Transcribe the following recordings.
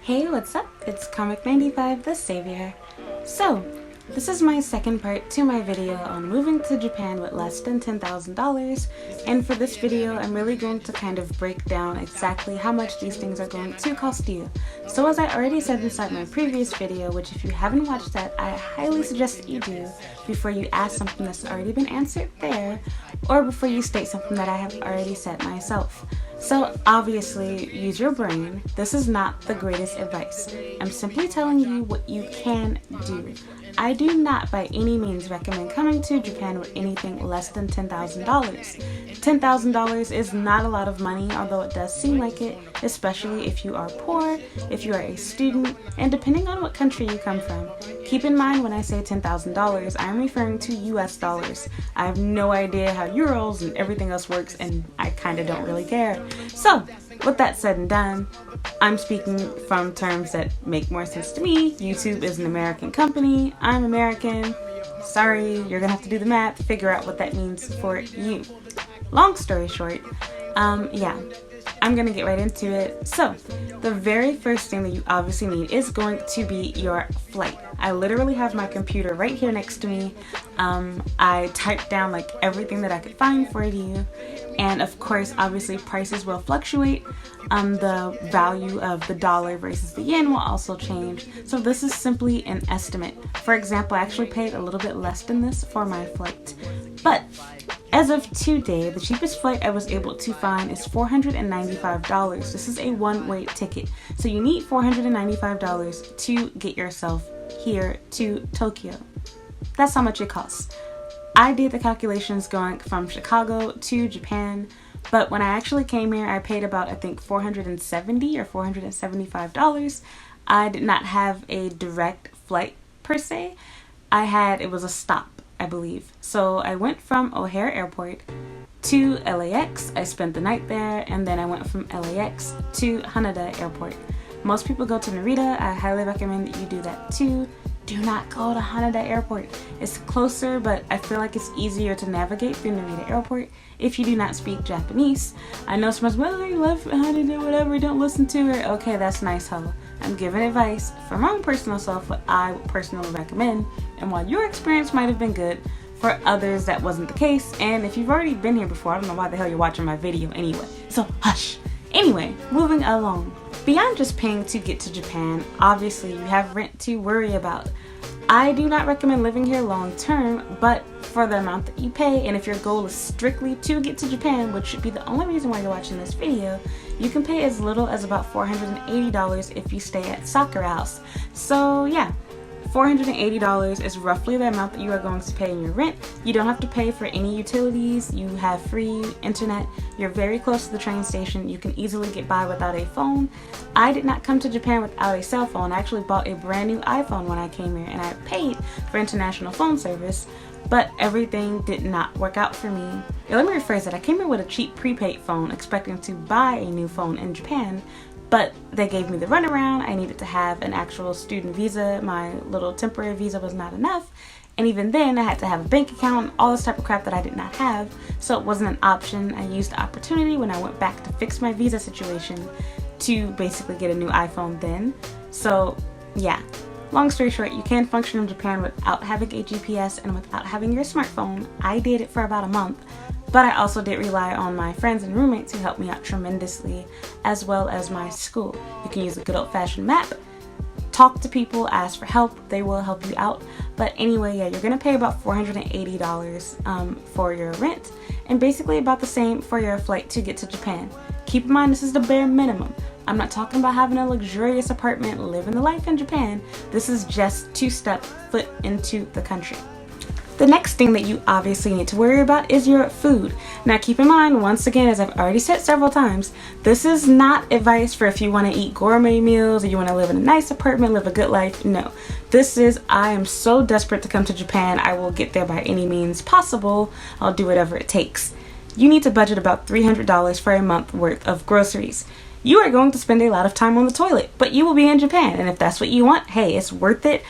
Hey, what's up? It's Comic95, the Savior. So, this is my second part to my video on moving to Japan with less than $10,000, and for this video I'm really going to kind of break down exactly how much these things are going to cost you. So as I already said inside my previous video, which if you haven't watched that, I highly suggest that you do before you ask something that's already been answered there, or before you state something that I have already said myself. So obviously, use your brain. This is not the greatest advice. I'm simply telling you what you can do. I do not by any means recommend coming to Japan with anything less than $10,000. $10,000 is not a lot of money, although it does seem like it, especially if you are poor, if you are a student, and depending on what country you come from. Keep in mind when I say $10,000, I'm referring to US dollars. I have no idea how euros and everything else works, and I kind of don't really care. So, with that said and done, I'm speaking from terms that make more sense to me. YouTube is an American company. I'm American. Sorry, you're gonna have to do the math, figure out what that means for you. Long story short, yeah, I'm gonna get right into it. So, the very first thing that you obviously need is going to be your flight. I literally have my computer right here next to me. I typed down like everything that I could find for you. And of course, obviously prices will fluctuate. The value of the dollar versus the yen will also change. So this is simply an estimate. For example, I actually paid a little bit less than this for my flight. But as of today, the cheapest flight I was able to find is $495. This is a one-way ticket. So you need $495 to get yourself here to Tokyo. That's how much it costs. I did the calculations going from Chicago to Japan, but when I actually came here, I paid about, I think, $470 or $475. I did not have a direct flight per se. It was a stop, I believe. So I went from O'Hare Airport to LAX. I spent the night there, and then I went from LAX to Haneda Airport. Most people go to Narita. I highly recommend that you do that too. Do not go to Haneda Airport. It's closer, but I feel like it's easier to navigate through Narita Airport if you do not speak Japanese. I know someone's, well, you left Haneda, whatever, don't listen to her. Okay, that's nice, ho. I'm giving advice for my own personal self, what I would personally recommend. And while your experience might have been good, for others that wasn't the case. And if you've already been here before, I don't know why the hell you're watching my video anyway. So hush. Anyway, moving along. Beyond just paying to get to Japan, obviously you have rent to worry about. I do not recommend living here long term, but for the amount that you pay, and if your goal is strictly to get to Japan, which should be the only reason why you're watching this video, you can pay as little as about $480 if you stay at Sakura House. So yeah, $480 is roughly the amount that you are going to pay in your rent. You don't have to pay for any utilities. You have free internet. You're very close to the train station. You can easily get by without a phone. I did not come to Japan without a cell phone. I actually bought a brand new iPhone when I came here, and I paid for international phone service, but everything did not work out for me. Now, let me rephrase that. I came here with a cheap prepaid phone expecting to buy a new phone in Japan, but they gave me the runaround. I needed to have an actual student visa. My little temporary visa was not enough. And even then, I had to have a bank account, all this type of crap that I did not have. So it wasn't an option. I used the opportunity when I went back to fix my visa situation to basically get a new iPhone then. So yeah, long story short, you can function in Japan without having a GPS and without having your smartphone. I did it for about a month. But I also did rely on my friends and roommates who helped me out tremendously, as well as my school. You can use a good old-fashioned map, talk to people, ask for help, they will help you out. But anyway, yeah, you're gonna pay about $480 for your rent, and basically about the same for your flight to get to Japan. Keep in mind, this is the bare minimum. I'm not talking about having a luxurious apartment, living the life in Japan. This is just to step foot into the country. The next thing that you obviously need to worry about is your food. Now keep in mind, once again, as I've already said several times, this is not advice for if you want to eat gourmet meals or you want to live in a nice apartment, live a good life. No. This is, I am so desperate to come to Japan, I will get there by any means possible. I'll do whatever it takes. You need to budget about $300 for a month worth of groceries. You are going to spend a lot of time on the toilet, but you will be in Japan, and if that's what you want, hey, it's worth it.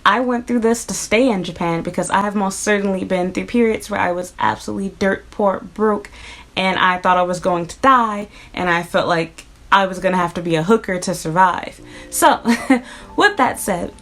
I went through this to stay in Japan because I have most certainly been through periods where I was absolutely dirt poor, broke, and I thought I was going to die, and I felt like I was gonna have to be a hooker to survive. So with that said,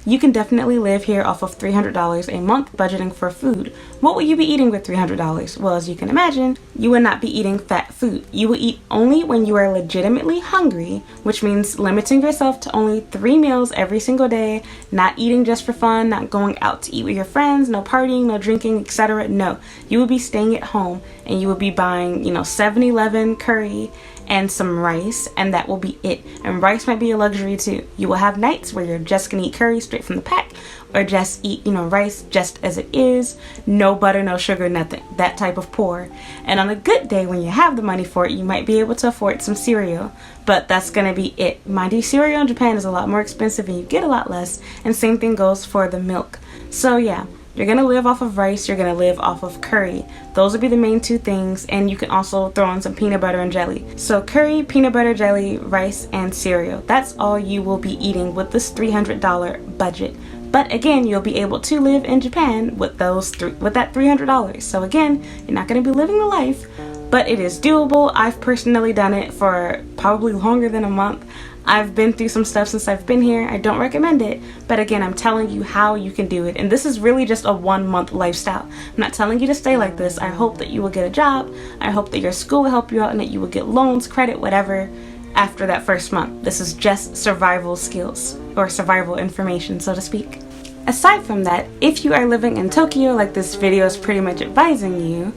you can definitely live here off of $300 a month budgeting for food. What will you be eating with $300? Well, as you can imagine, you will not be eating fat food. You will eat only when you are legitimately hungry, which means limiting yourself to only 3 meals every single day, not eating just for fun, not going out to eat with your friends, no partying, no drinking, etc. No, you will be staying at home and you will be buying, 7-Eleven curry and some rice, and that will be it. And rice might be a luxury too. You will have nights where you're just gonna eat curry straight from the pack, or just eat, rice just as it is, no butter, no sugar, nothing, that type of poor. And on a good day when you have the money for it, you might be able to afford some cereal, but that's gonna be it. Mind you, cereal in Japan is a lot more expensive and you get a lot less, and same thing goes for the milk. So yeah, you're going to live off of rice, you're going to live off of curry. Those would be the main 2 things, and you can also throw in some peanut butter and jelly. So curry, peanut butter, jelly, rice, and cereal. That's all you will be eating with this $300 budget. But again, you'll be able to live in Japan with that $300. So again, you're not going to be living the life, but it is doable. I've personally done it for probably longer than a month. I've been through some stuff since I've been here. I don't recommend it, but again, I'm telling you how you can do it. And this is really just a 1-month lifestyle. I'm not telling you to stay like this. I hope that you will get a job. I hope that your school will help you out and that you will get loans, credit, whatever after that first month. This is just survival skills, or survival information, so to speak. Aside from that, if you are living in Tokyo, like this video is pretty much advising you,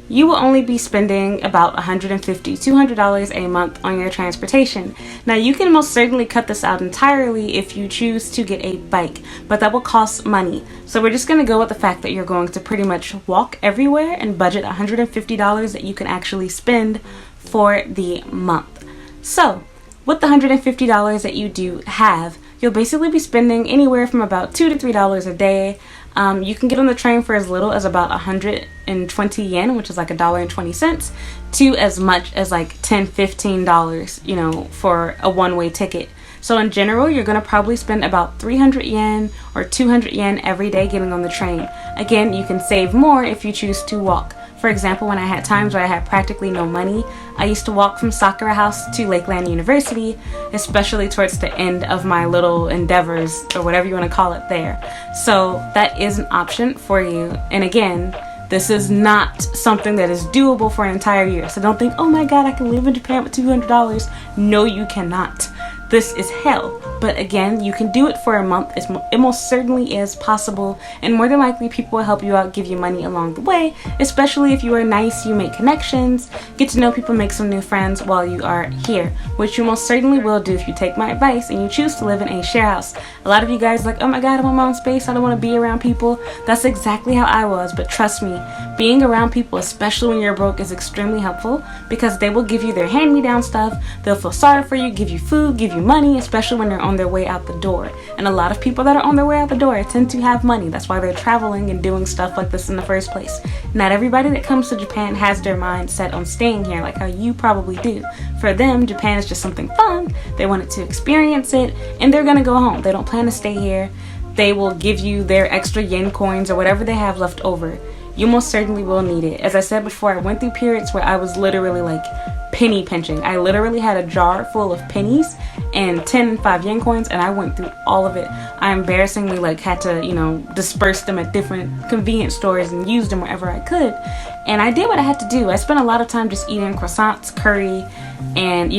you will only be spending about $150 to $200 a month on your transportation. Now, you can most certainly cut this out entirely if you choose to get a bike, but that will cost money. So we're just going to go with the fact that you're going to pretty much walk everywhere and budget $150 that you can actually spend for the month. So with the $150 that you do have, you'll basically be spending anywhere from about $2 to $3 a day. You can get on the train for as little as about 120 yen, which is like $1.20, to as much as like $10-15, for a one-way ticket. So in general, you're going to probably spend about 300 yen or 200 yen every day getting on the train. Again, you can save more if you choose to walk. For example, when I had times where I had practically no money, I used to walk from Sakura House to Lakeland University, especially towards the end of my little endeavors, or whatever you want to call it there. So that is an option for you. And again, this is not something that is doable for an entire year. So don't think, oh my God, I can live in Japan with $200. No, you cannot. This is hell. But again, you can do it for a month. It most certainly is possible, and more than likely people will help you out, give you money along the way, especially if you are nice, you make connections, get to know people, make some new friends while you are here, which you most certainly will do if you take my advice and you choose to live in a share house. A lot of you guys are like, oh my God, I'm on my own space, I don't want to be around people. That's exactly how I was, but trust me, being around people, especially when you're broke, is extremely helpful because they will give you their hand-me-down stuff, they'll feel sorry for you, give you food, give you money, especially when they're on their way out the door. And a lot of people that are on their way out the door tend to have money. That's why they're traveling and doing stuff like this in the first place. Not everybody that comes to Japan has their mind set on staying here like how you probably do. For them, Japan is just something fun. They wanted to experience it, and they're gonna go home. They don't plan to stay here. They will give you their extra yen coins or whatever they have left over. You most certainly will need it. As I said before, I went through periods where I was literally like penny pinching. I literally had a jar full of pennies and 10 and 5 yen coins, and I went through all of it. I embarrassingly had to, disperse them at different convenience stores and use them wherever I could. And I did what I had to do. I spent a lot of time just eating croissants, curry, and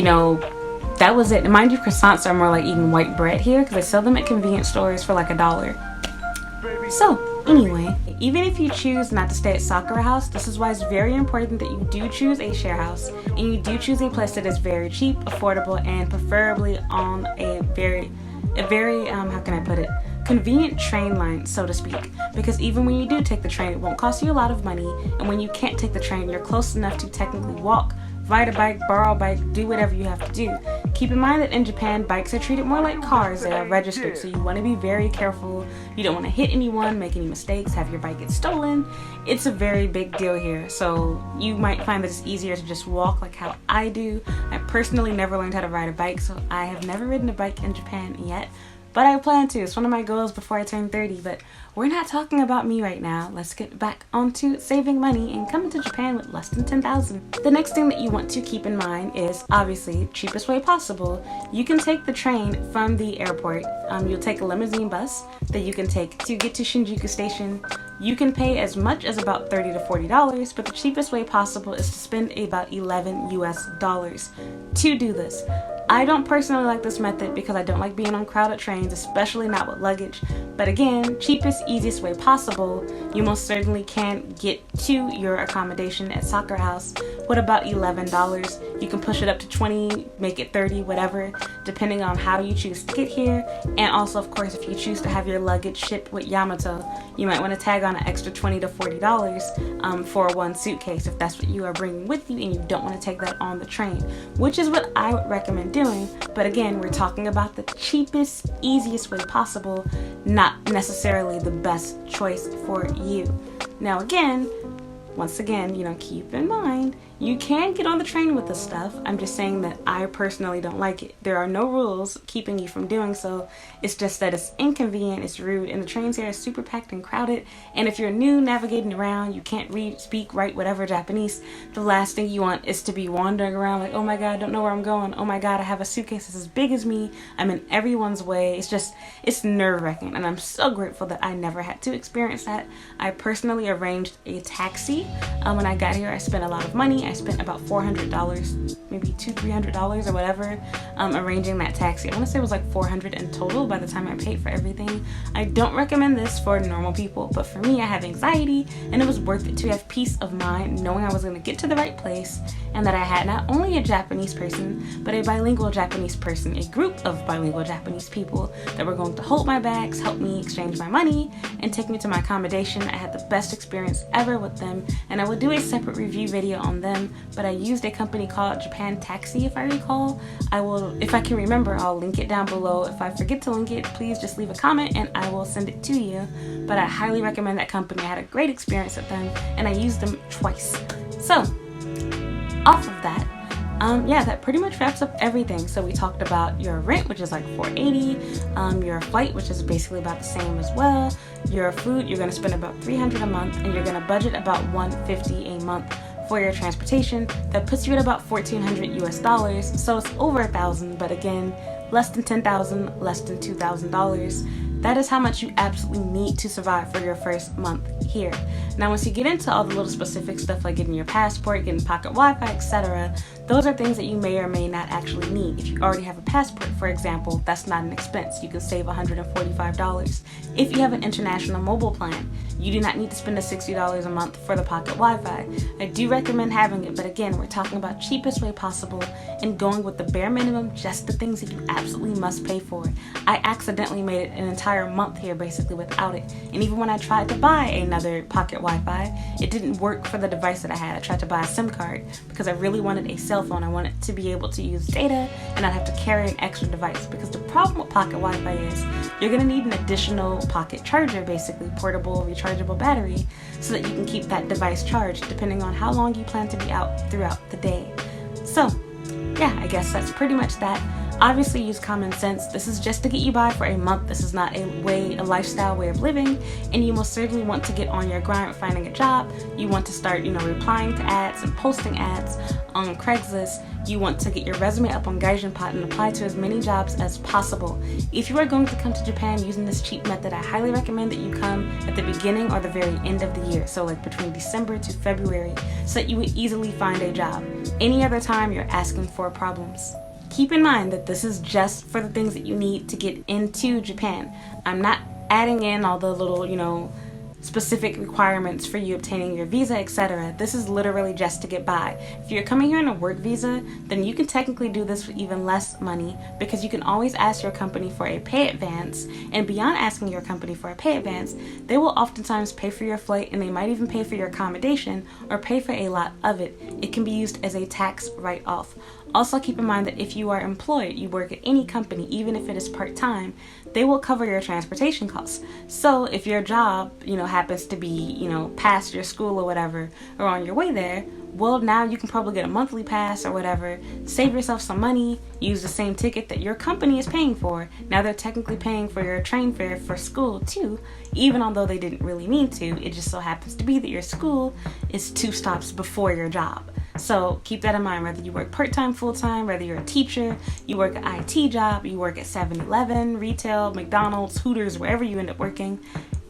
that was it. And mind you, croissants are more like eating white bread here because they sell them at convenience stores for like $1. So anyway, even if you choose not to stay at Sakura House, this is why it's very important that you do choose a share house and you do choose a place that is very cheap, affordable, and preferably on a very how can I put it, convenient train line, so to speak, because even when you do take the train, it won't cost you a lot of money, and when you can't take the train, you're close enough to technically walk, ride a bike, borrow a bike, do whatever you have to do. Keep in mind that in Japan, bikes are treated more like cars. They are registered, so you want to be very careful. You don't want to hit anyone, make any mistakes, have your bike get stolen. It's a very big deal here, so you might find that it's easier to just walk like how I do. I personally never learned how to ride a bike, so I have never ridden a bike in Japan yet, but I plan to. It's one of my goals before I turn 30, but we're not talking about me right now. Let's get back onto saving money and coming to Japan with less than $10,000. The next thing that you want to keep in mind is obviously cheapest way possible. You can take the train from the airport. You'll take a limousine bus that you can take to get to Shinjuku Station. You can pay as much as about $30 to $40, but the cheapest way possible is to spend about $11 US to do this. I don't personally like this method because I don't like being on crowded trains, especially not with luggage. But again, cheapest, easiest way possible, you most certainly can get to your accommodation at Sakura House with about $11. You can push it up to 20, make it 30, whatever, depending on how you choose to get here. And also, of course, if you choose to have your luggage shipped with Yamato, you might want to tag on an extra $20 to $40 for one suitcase if that's what you are bringing with you and you don't want to take that on the train, which is what I would recommend doing. But again, we're talking about the cheapest, easiest way possible, not necessarily the best choice for you. Now again, once again, keep in mind, you can get on the train with this stuff. I'm just saying that I personally don't like it. There are no rules keeping you from doing so. It's just that it's inconvenient, it's rude, and the trains here are super packed and crowded. And if you're new navigating around, you can't read, speak, write, whatever Japanese, the last thing you want is to be wandering around like, oh my god, I don't know where I'm going. Oh my god, I have a suitcase that's as big as me. I'm in everyone's way. It's nerve-wracking, and I'm so grateful that I never had to experience that. I personally arranged a taxi. When I got here, I spent a lot of money. I spent about $400, maybe $200-300 or whatever, arranging that taxi. I want to say it was like $400 in total by the time I paid for everything. I don't recommend this for normal people, but for me, I have anxiety, and it was worth it to have peace of mind knowing I was going to get to the right place and that I had not only a Japanese person, but a bilingual Japanese person, a group of bilingual Japanese people that were going to hold my bags, help me exchange my money, and take me to my accommodation. I had the best experience ever with them, and I would do a separate review video on them, but I used a company called Japan Taxi, if I recall. If I can remember, I'll link it down below. If I forget to link it, please just leave a comment and I will send it to you. But I highly recommend that company. I had a great experience with them and I used them twice. So, off of that, that pretty much wraps up everything. So we talked about your rent, which is like $480, your flight, which is basically about the same as well, your food, you're going to spend about $300 a month, and you're going to budget about $150 a month for your transportation. That puts you at about $1,400 US, so it's over $1,000, but again, less than $10,000, less than $2,000. That is how much you absolutely need to survive for your first month here. Now, once you get into all the little specific stuff like getting your passport, getting pocket Wi-Fi, etc., those are things that you may or may not actually need. If you already have a passport, for example, that's not an expense. You can save $145. If you have an international mobile plan, you do not need to spend the $60 a month for the pocket Wi-Fi. I do recommend having it, but again, we're talking about cheapest way possible and going with the bare minimum, just the things that you absolutely must pay for. I accidentally made it an entire month here basically without it, and even when I tried to buy another pocket Wi-Fi, it didn't work for the device that I had. I tried to buy a SIM card because I really wanted a cell phone. I wanted to be able to use data and not have to carry an extra device, because the problem with pocket Wi-Fi is you're going to need an additional pocket charger, basically portable rechargeable battery, so that you can keep that device charged depending on how long you plan to be out throughout the day. So yeah, I guess that's pretty much that. Obviously use common sense. This is just to get you by for a month. This is not a lifestyle way of living, and you most certainly want to get on your grind finding a job. You want to start, replying to ads and posting ads on Craigslist. You want to get your resume up on Gaijinpot and apply to as many jobs as possible. If you are going to come to Japan using this cheap method, I highly recommend that you come at the beginning or the very end of the year, so like between December to February, so that you would easily find a job. Any other time, you're asking for problems. Keep in mind that this is just for the things that you need to get into Japan. I'm not adding in all the little, specific requirements for you obtaining your visa, etc. This is literally just to get by. If you're coming here on a work visa, then you can technically do this for even less money, because you can always ask your company for a pay advance, and beyond asking your company for a pay advance, they will oftentimes pay for your flight, and they might even pay for your accommodation or pay for a lot of it. It can be used as a tax write-off. Also keep in mind that if you are employed, you work at any company, even if it is part-time, they will cover your transportation costs. So if your job, happens to be, past your school or whatever, or on your way there, Well, now you can probably get a monthly pass or whatever, save yourself some money, use the same ticket that your company is paying for. Now they're technically paying for your train fare for school too, even although they didn't really mean to. It just so happens to be that your school is 2 stops before your job. So keep that in mind, whether you work part-time, full-time, whether you're a teacher, you work an IT job, you work at 7-Eleven, retail, McDonald's, Hooters, wherever you end up working,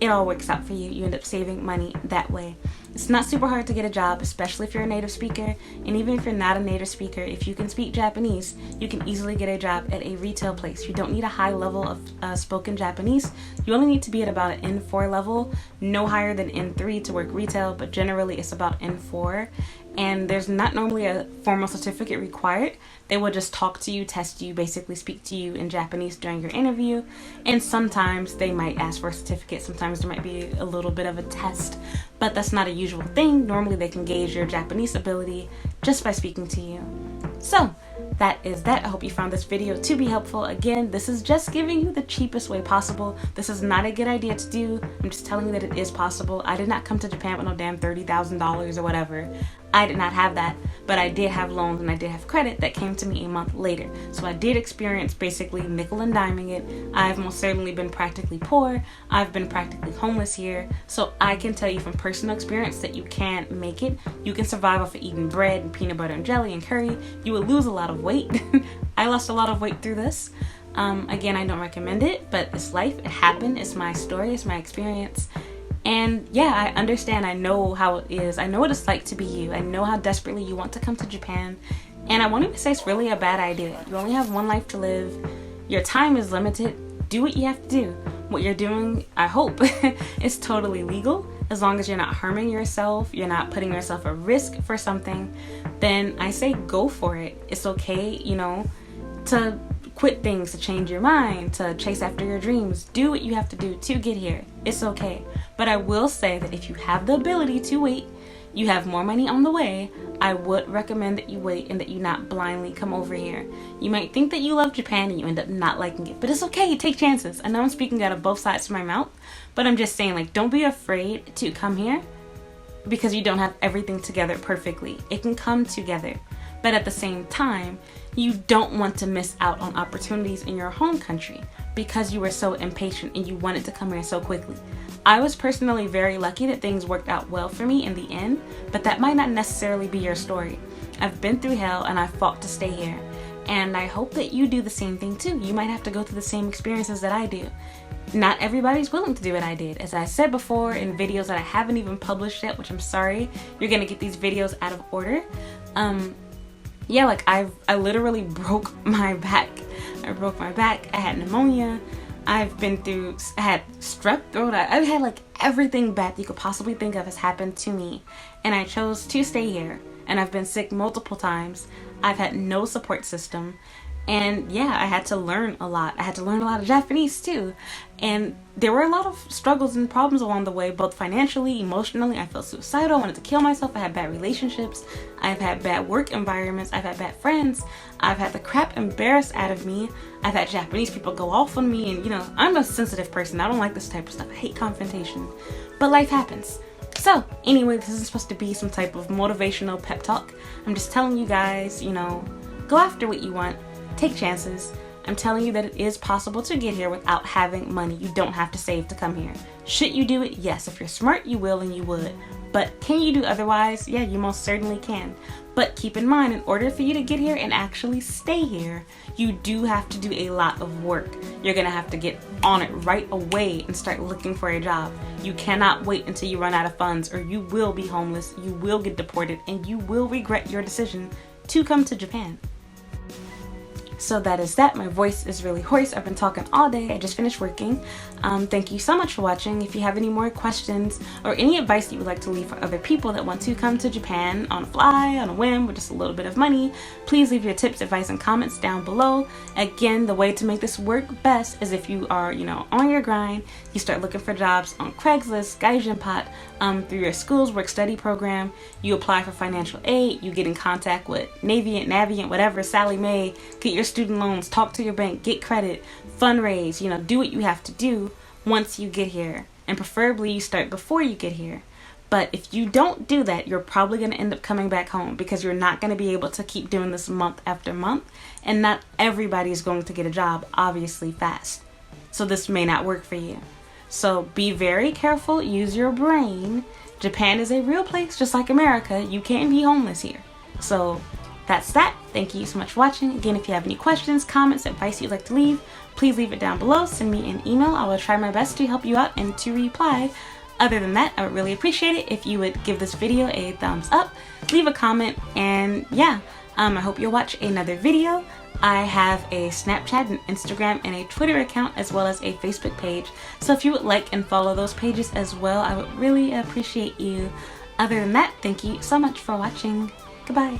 it all works out for you. You end up saving money that way. It's not super hard to get a job, especially if you're a native speaker. And even if you're not a native speaker, if you can speak Japanese, you can easily get a job at a retail place. You don't need a high level of spoken Japanese. You only need to be at about an N4 level, no higher than N3 to work retail, but generally it's about N4. And there's not normally a formal certificate required. They will just talk to you, test you, basically speak to you in Japanese during your interview. And sometimes they might ask for a certificate. Sometimes there might be a little bit of a test, but that's not a usual thing. Normally they can gauge your Japanese ability just by speaking to you. So that is that. I hope you found this video to be helpful. Again, this is just giving you the cheapest way possible. This is not a good idea to do. I'm just telling you that it is possible. I did not come to Japan with no damn $30,000 or whatever. I did not have that, but I did have loans and I did have credit that came to me a month later. So I did experience basically nickel and diming it. I've most certainly been practically poor. I've been practically homeless here. So I can tell you from personal experience that you can make it. You can survive off of eating bread and peanut butter and jelly and curry. You will lose a lot of weight. I lost a lot of weight through this. Again, I don't recommend it, but it's life. It happened. It's my story. It's my experience. And yeah, I understand. I know how it is. I know what it's like to be you. I know how desperately you want to come to Japan. And I won't even say it's really a bad idea. You only have one life to live. Your time is limited. Do what you have to do. What you're doing, I hope, is totally legal. As long as you're not harming yourself, you're not putting yourself at risk for something, then I say go for it. It's okay, to quit things, to change your mind, to chase after your dreams. Do what you have to do to get here. It's okay. But I will say that if you have the ability to wait, you have more money on the way, I would recommend that you wait and that you not blindly come over here. You might think that you love Japan and you end up not liking it, but it's okay. Take chances. I know I'm speaking out of both sides of my mouth, but I'm just saying, don't be afraid to come here because you don't have everything together perfectly. It can come together. But at the same time, you don't want to miss out on opportunities in your home country because you were so impatient and you wanted to come here so quickly. I was personally very lucky that things worked out well for me in the end, but that might not necessarily be your story. I've been through hell and I fought to stay here. And I hope that you do the same thing too. You might have to go through the same experiences that I do. Not everybody's willing to do what I did. As I said before in videos that I haven't even published yet, which I'm sorry, you're gonna get these videos out of order. I literally broke my back. I broke my back. I had pneumonia. I had strep throat. I've had everything bad you could possibly think of has happened to me. And I chose to stay here. And I've been sick multiple times. I've had no support system. And yeah, I had to learn a lot. I had to learn a lot of Japanese too. And there were a lot of struggles and problems along the way, both financially, emotionally. I felt suicidal. I wanted to kill myself. I had bad relationships. I've had bad work environments. I've had bad friends. I've had the crap embarrassed out of me. I've had Japanese people go off on me. And I'm a sensitive person. I don't like this type of stuff. I hate confrontation. But life happens. So anyway, this isn't supposed to be some type of motivational pep talk. I'm just telling you guys, go after what you want. Take chances. I'm telling you that it is possible to get here without having money. You don't have to save to come here. Should you do it? Yes. If you're smart, you will and you would. But can you do otherwise? Yeah, you most certainly can. But keep in mind, in order for you to get here and actually stay here, you do have to do a lot of work. You're going to have to get on it right away and start looking for a job. You cannot wait until you run out of funds or you will be homeless, you will get deported, and you will regret your decision to come to Japan. So that is that. My voice is really hoarse. I've been talking all day. I just finished working. Thank you so much for watching. If you have any more questions or any advice that you would like to leave for other people that want to come to Japan on a fly, on a whim, with just a little bit of money, please leave your tips, advice, and comments down below. Again, the way to make this work best is if you are, on your grind, you start looking for jobs on Craigslist, Gaijinpot, through your school's work-study program, you apply for financial aid, you get in contact with Navient, whatever, Sally Mae, get your student loans, talk to your bank, get credit, fundraise, do what you have to do once you get here. And preferably you start before you get here. But if you don't do that, you're probably going to end up coming back home because you're not going to be able to keep doing this month after month. And not everybody is going to get a job, obviously, fast. So this may not work for you. So be very careful. Use your brain. Japan is a real place, just like America. You can't be homeless here. So that's that. Thank you so much for watching. Again, if you have any questions, comments, advice you'd like to leave, please leave it down below. Send me an email. I will try my best to help you out and to reply. Other than that, I would really appreciate it if you would give this video a thumbs up, leave a comment, and yeah, I hope you'll watch another video. I have a Snapchat, an Instagram, and a Twitter account, as well as a Facebook page. So if you would like and follow those pages as well, I would really appreciate you. Other than that, thank you so much for watching. Goodbye.